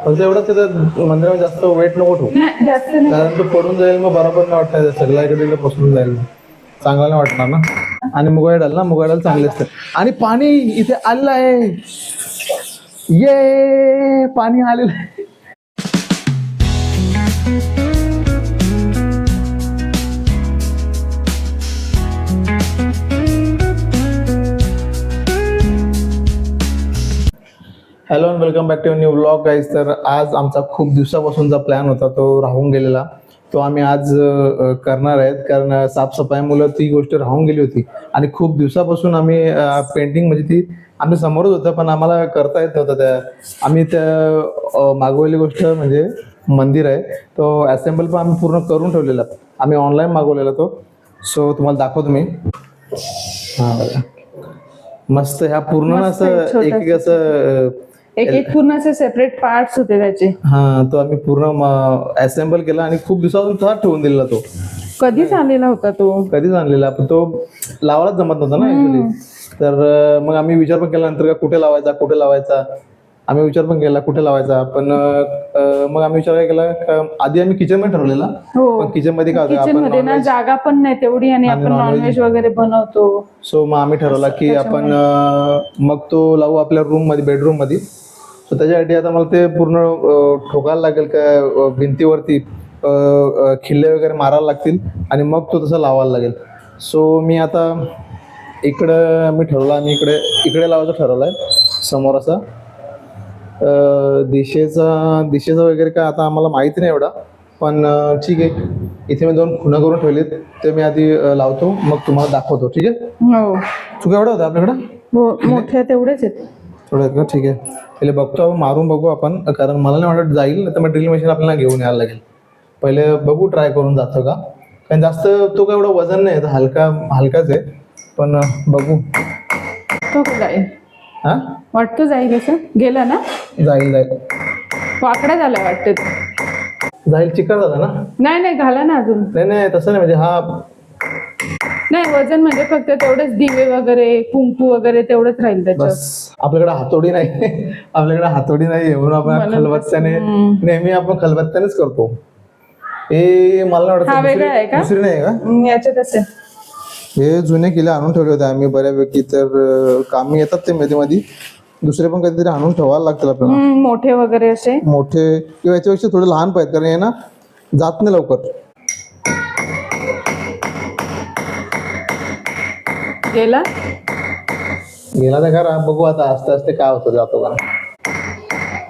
फक्त एवढं तिथं मंदिरामध्ये जास्त वेट नको ठेवू, नाही जास्त नाही. कारण तो पडून जाईल मग बरोबर नाही वाटणार, सगळ्या इकडे तिकडे पसरून जाईल, चांगला नाही वाटणार ना. आणि मुगाची डाळ ना, मुगाची डाळ चांगली असते. आणि पाणी इथे आलेलं आहे, ये पाणी आलेलं आहे. Hello and welcome back to new vlog guys. तर आज आमचा खूप दिवसापासूनचा प्लॅन होता, तो राहून गेलेला. तो आम्ही आज करणार आहेत, कारण साफसफाईमुळे ती गोष्ट राहून गेली होती. आणि खूप दिवसापासून आम्ही पेंटिंग म्हणजे ती आमच्या समोरच होतं, पण आम्हाला करता येत नव्हतं. आम्ही त्या मागवलेली गोष्ट म्हणजे मंदिर आहे, तो असेंबल पण आम्ही पूर्ण करून ठेवलेला. आम्ही ऑनलाईन मागवलेला तो. सो तुम्हाला दाखवतो मी. हां, मस्त. ह्या पूर्ण असं एक एक असं एक एक पूर्ण असे सेपरेट पार्ट्स होते त्याचे. हा, तो आम्ही पूर्ण असेंबल केला आणि खूप दिवसापासून तसाच ठेवून दिलेला. तो कधीच आलेला होता तो, कधीच आणलेला, पण तो लावायलाच जमत नव्हता ना ऍक्च्युली. तर मग आम्ही विचार पण केला नंतर का कुठे लावायचा. आम्ही विचार पण केला कुठे लावायचा, पण मग आम्ही विचार केला आधी आम्ही किचन मध्ये ठरवलेला. हो. पण किचन मध्ये काय होतं, किचन मध्ये ना जागा पण नाही तेवढी, आणि आपण नॉनव्हेज वगैरे बनवतो. सो मग आम्ही ठरवला की आपण मग तो लावू आपल्या रूम मध्ये, बेडरूम मध्ये. सो त्याच्यासाठी आता मला ते पूर्ण ठोकायला लागेल का भिंतीवरती, खिल्ले वगैरे मारायला लागतील आणि मग तो तसा लावायला लागेल. सो मी आता इकडं मी ठरवलं, आणि इकडे लावायचं ठरवलं आहे समोर असा. दिशेचा वगैरे काय आता आम्हाला माहिती नाही एवढा, पण ठीक आहे. इथे मी 2 खुणं करून ठेवलेत, ते मी आधी लावतो, मग तुम्हाला दाखवतो. ठीक आहे. हो, चुका एवढा होता आपल्याकडं, मोठ्या तेवढेच आहेत. थोडं आहेत का? ठीक आहे. पहिले बघतो आपण, मारून बघू आपण, कारण मला नाही वाटत जाईल, तर मग ड्रिल मशीन आपल्याला घेऊन यायला लागेल. पहिले बघू, ट्राय करून जातो का, कारण जास्त तो काय एवढं वजन नाही, हलकाच आहे, पण बघू. तो जाईल, हा, वाटतो जाईल. असं गेला ना, जाईल. वाकडा झाला वाटतं. जाईल, चिकन झाला ना. नाही घाला ना अजून. नाही तसं नाही, म्हणजे हा नाही, वजन म्हणजे फक्त तेवढेच, दिवे वगैरे, कुंकू वगैरे तेवढंच राहील त्याच्यावर. बस. आपल्याकडे हातोडी नाही, म्हणून आपण खलबत्त्याने, नेहमी आपण खलबत्त्यानेच करतो. हे मला नाही हा वेगळा आहे वाटत का? दुसरी नाही का. याच्यात असेल. हे जुने किल्ले आणून ठेवले होते आम्ही बऱ्यापैकी, तर कामी येतात ते मध्ये मध्ये. दुसरे पण काहीतरी आणून ठेवायला लागतील आपल्याला, मोठे वगैरे असे, मोठे किंवा याच्यापेक्षा थोडे लहान पाहिजे, कारण हे ना जात नाही लवकर. गेला तर खरा, बघू आता आस्ते आस्ते काय होतं, जातो का.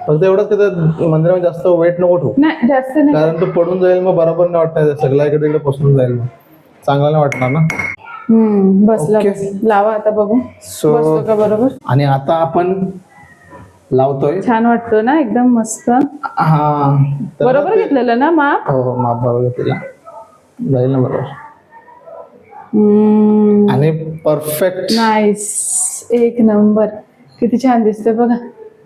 फक्त एवढंच तिथं मंदिरामध्ये जास्त वेट नको ठेवू, नाही जास्त नाही. कारण तो पडून जाईल मग बरोबर नाही वाटणार, सगळ्या इकडे तिकडे पसरून जाईल, मग चांगला नाही वाटणार ना. बसला. लावा आता, बघू बसतो का बरोबर. आणि आता आपण लावतोय. छान वाटतो ना, एकदम मस्त. हा, बरोबर घेतलेलं ना माप. हो, माप बरोबर तिला जाईल ना बरोबर. आणि परफेक्ट, नाईस, एक नंबर. किती छान दिसतंय बघा.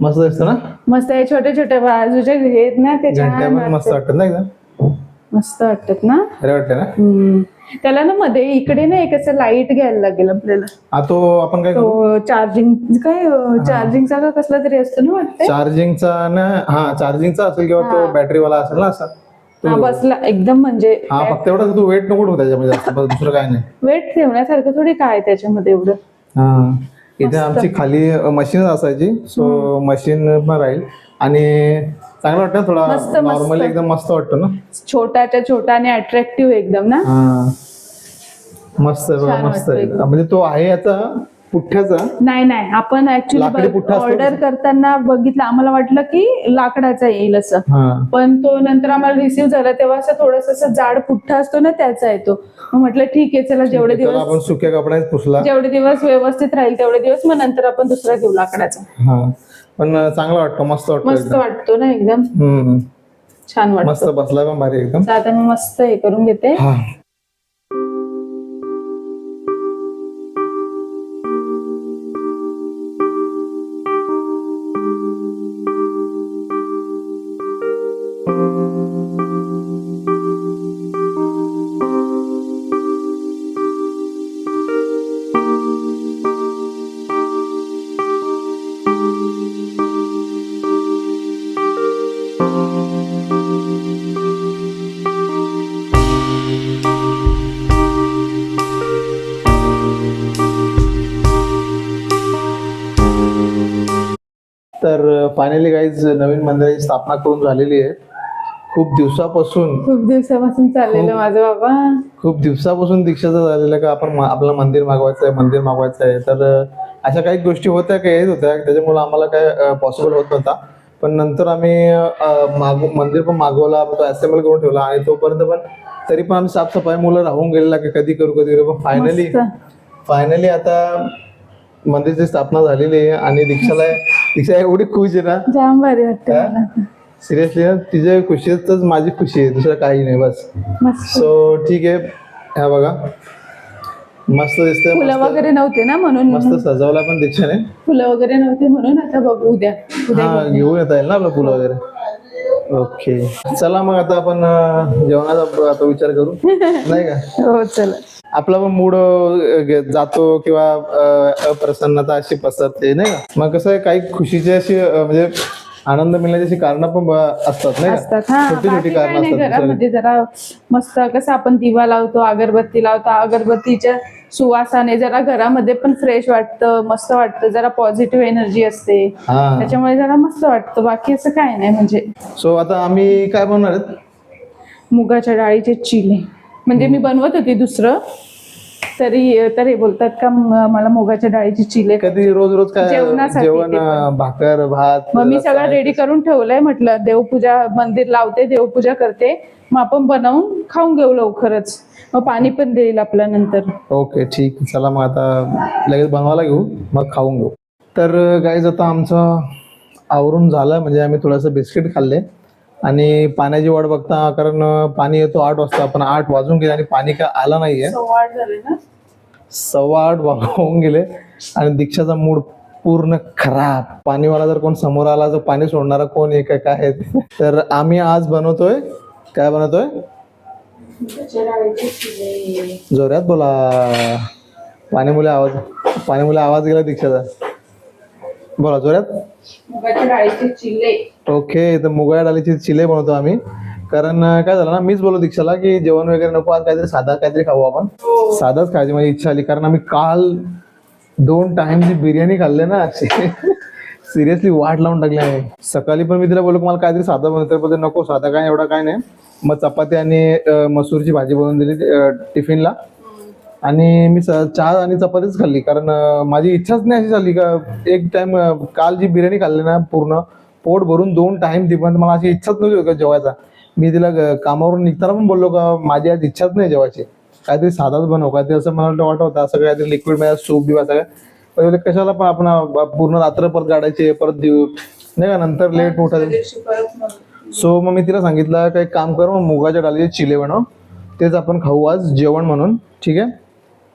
मस्त दिसतं ना. मस्त आहे. छोटे छोटे बाजूचे आहेत ना, ते छान मस्त वाटत ना, एकदम मस्त वाटतात ना. अरे वाटतं ना. त्याला ना मध्ये इकडे ना एक असं लाईट घ्यायला लागेल आपल्याला. तो आपण काय करू, चार्जिंगचा का कसला तरी असतो ना वाटतं. चार्जिंगचा ना. हा, चार्जिंगचा असेल किंवा तो बॅटरीवाला असेल ना असा. बसला एकदम, म्हणजे हा, फक्त एवढं तू वेट नको ठेवू त्याच्यामध्ये जास्त, दुसरं काय नाही. वेट ठेवण्यासारखं थोडी काय त्याच्यामध्ये एवढं. हा, इथे आमची खाली मशीन असायची, सो मशीन पण राहील. आणि चांगलं वाटतं, थोडा नॉर्मली एकदम मस्त वाटतं ना. छोटाच्या छोटा आणि अट्रॅक्टिव्ह एकदम ना. मस्त आहे. म्हणजे तो आहे आता पुठ्ठ्याचा. नाही आपण ऍक्च्युली ऑर्डर करताना बघितलं, आम्हाला वाटलं की लाकडाचा येईल असं, पण तो नंतर आम्हाला रिसीव्ह झाला तेव्हा असं थोडस असं जाड पुठ्ठा असतो ना, त्याचा येतो. मग म्हटलं ठीक आहे, चला जेवढे दिवस आपण सुक्या कपड्यात पुसला, जेवढे दिवस व्यवस्थित राहील तेवढे दिवस, मग नंतर आपण दुसरा घेऊ लाकडाचा. पण चांगला वाटतो, मस्त वाटतो ना एकदम. छान वाटतं, मस्त बसला पण भारी एकदम. आता मी मस्त हे करून घेते. फायनली गाईज नवीन मंदिराची स्थापना करून झालेली आहे. खूप दिवसापासून चाललेलं माझं बाबा. खूप दिवसापासून दीक्षाचं झालेलं का आपण आपलं मंदिर मागवायचं आहे. तर अशा काही गोष्टी होत्या काही येत होत्या, त्याच्यामुळे आम्हाला काय पॉसिबल होत नव्हता. पण नंतर आम्ही मंदिर पण मागवला, तो असेंबल करून ठेवला आणि तोपर्यंत पण तरी पण आम्ही साफसफाई मुलं राहून गेलेला की कधी करू पण फायनली आता मंदिरची स्थापना झालेली आहे. आणि दीक्षा एवढी खुश आहे ना, जाम भारी वाटतं. सिरियसली ना, तिच्या खुशीतच माझी खुशी आहे, दुसरं काही नाही बस. सो ठीक आहे, ह्या बघा मस्त दिसतंय. फुलं वगैरे नव्हते ना म्हणून मस्त सजवला पण दीक्षाने. फुलं वगैरे नव्हते म्हणून आता बघू उद्या घेऊन येता येईल ना आपलं फुलं वगैरे. ओके चला मग आता आपण जेवणाचा आता विचार करू नाही का. हो चला. आपला पण मूड जातो किंवा अप्रसन्नता अशी पसरते नाही का. मग कसं आहे, काही खुशीची अशी म्हणजे आनंद मिळण्याची अशी कारणं पण असतात नाही का. छोटी छोटी कारणं असतात. घरामध्ये जरा मस्त कसं आपण दिवा लावतो, अगरबत्ती लावतो, अगरबत्तीच्या सुवासाने जरा घरामध्ये पण फ्रेश वाटतं, मस्त वाटतं, जरा पॉझिटिव्ह एनर्जी असते, त्याच्यामुळे जरा मस्त वाटतं. बाकी असं काय नाही म्हणजे. सो आता आम्ही काय बनवणार आहेत, मुगाच्या डाळीचे चिले. म्हणजे मी बनवत होती दुसरं, तरी बोलतात का मला मुगाच्या डाळीची चिले. कधी रोज काय जेवण भाकर भात. मग मी सगळं रेडी करून ठेवलंय. म्हटलं देवपूजा, मंदिर लावते, देवपूजा करते, मग आपण बनवून खाऊन घेऊ लवकरच. मग पाणी पण देईल आपल्या नंतर. ओके ठीक, चला मग आता लगेच बनवायला घेऊ, मग खाऊन घेऊ. तर गाईज आता आमचं आवरून झालं, म्हणजे आम्ही थोडंसं बिस्किट खाल्ले आणि पाण्याची वाट बघता, कारण पाणी येतो 8 वाजता, पण 8 वाजून गेले आणि पाणी काय आलं नाहीये. 8:15 होऊन गेले आणि दीक्षाचा मूड पूर्ण खराब. पाणीवाला जर कोण समोर आला तर पाणी सोडणारा कोण आहे काय आहे. तर आम्ही आज बनवतोय, काय बनवतोय, जोरात बोला, पाणीमुळे आवाज गेला दीक्षाचा. बोला जोरात. मुगाच्या डाळीचे चिले. ओके, तर मुगाच्या डाळीचे चिले बनवतो आम्ही. कारण काय झालं ना, मीच बोललो दीक्षाला की जेवण वगैरे नको, आज काहीतरी साधा काहीतरी खाऊ आपण. साधाच खायची माझी इच्छा आली, कारण आम्ही काल 2 टाइमची बिर्याणी खाल्ले ना. सिरियसली वाट लावून टाकली आहे. सकाळी पण मी तिला बोललो की मला काहीतरी साधा बनवतो, पण नको साधा काय एवढा काय नाही. मग चपाती आणि मसूरची भाजी बनवून दिली टिफिनला, आणि मी चहा आणि चपातीच खाल्ली, कारण माझी इच्छाच नाही अशी झाली का एक टाइम. काल जी बिर्याणी खाल्ली ना, पूर्ण पोट भरून 2 टाइम ती, पण मला अशी इच्छाच नव्हती का जेवायचा. मी तिला कामावरून निघताना पण बोललो का माझी आज इच्छाच नाही जेवायची, काहीतरी साधाच बनव, काहीतरी असं मला वाटत होतं, असं काहीतरी लिक्विड मध्ये सूप बिवा सगळं. कशाला पण आपण पूर्ण रात्र परत काढायचे, परत देऊ नाही का, नंतर लेट उठायचं. सो मग मी तिला सांगितलं काही काम कर, मुगाच्या डाळीचे चिले बनव, तेच आपण खाऊ आज जेवण म्हणून. ठीक आहे.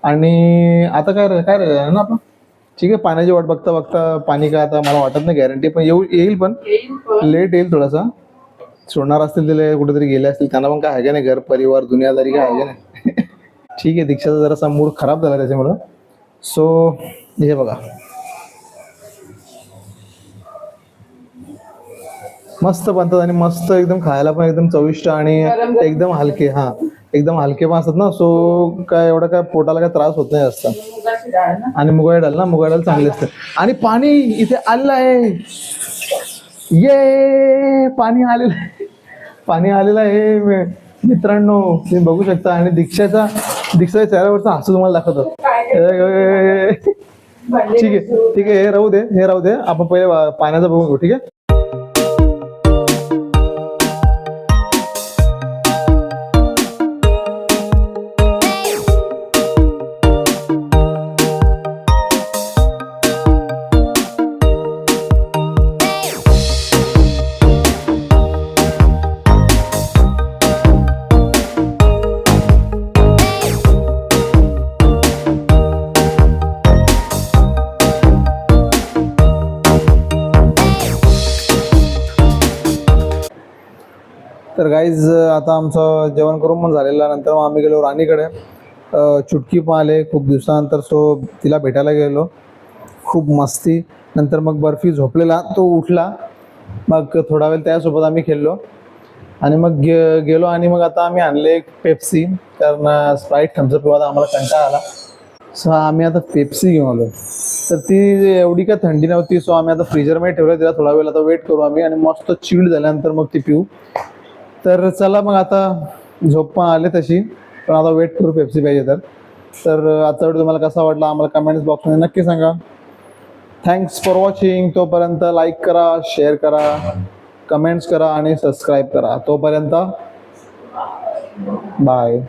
आणि आता काय राहिलं ना आपण. ठीक आहे, पाण्याची वाट बघता पाणी काय आता मला वाटत नाही गॅरंटी, पण येईल पण लेट येईल थोडासा. सोडणार असतील तिला, कुठेतरी गेले असतील, त्यांना पण काय आहे का नाही, घर परिवार दुनियादारी काय आहे का नाही. ठीक आहे, दीक्षाचा जरासा मूड खराब झाला त्याच्यामुळं. सो हे बघा मस्त बनतात आणि मस्त एकदम खायला पण एकदम चविष्ट आणि एकदम हलके. एकदम हलके पण असतात ना. सो काय एवढं काय पोटाला काय त्रास होत नाही असता. आणि मुगाची डाळ चांगली असते. आणि पाणी इथे आलेलं आहे, ये पाणी आलेलं आहे मित्रांनो, तुम्ही बघू शकता. आणि दीक्षाच्या चेहऱ्यावरचा हसू तुम्हाला दाखवतो. ठीक आहे, हे राहू दे, आपण पहिले पाण्याचं बघू. ठीक आहे. तर गाईज आता आमचं जेवण करून पण झालेलं. नंतर मग आम्ही गेलो राणीकडे. चुटकी पण आले खूप दिवसानंतर, सो तिला भेटायला गेलो. खूप मस्ती. नंतर मग बर्फी झोपलेला, तो उठला, मग थोडा वेळ त्यासोबत आम्ही खेळलो आणि मग गेलो. आणि मग आता आम्ही आणले पेप्सी, कारण स्प्राईट थम्सअप पिवायला आम्हाला कंटाळा आला. सो आम्ही आता पेप्सी घेऊन आलो. तर ती एवढी काय थंडी नव्हती, सो आम्ही आता फ्रीजरमध्ये ठेवलं. तिला थोडा वेळ आता वेट करू आम्ही आणि मस्त चिल्ड झाल्यानंतर मग ती पिऊ. तर चला मग, आता झोप पण आले तशी, पण आता वेट करू पेप्सी पाहिजे तर आजचा व्हिडिओ तुम्हाला कसा वाटला आम्हाला कमेंट्स बॉक्समध्ये नक्की सांगा. Thanks for watching. तोपर्यंत लाईक करा, शेअर करा, कमेंट्स करा आणि सबस्क्राईब करा. तोपर्यंत बाय.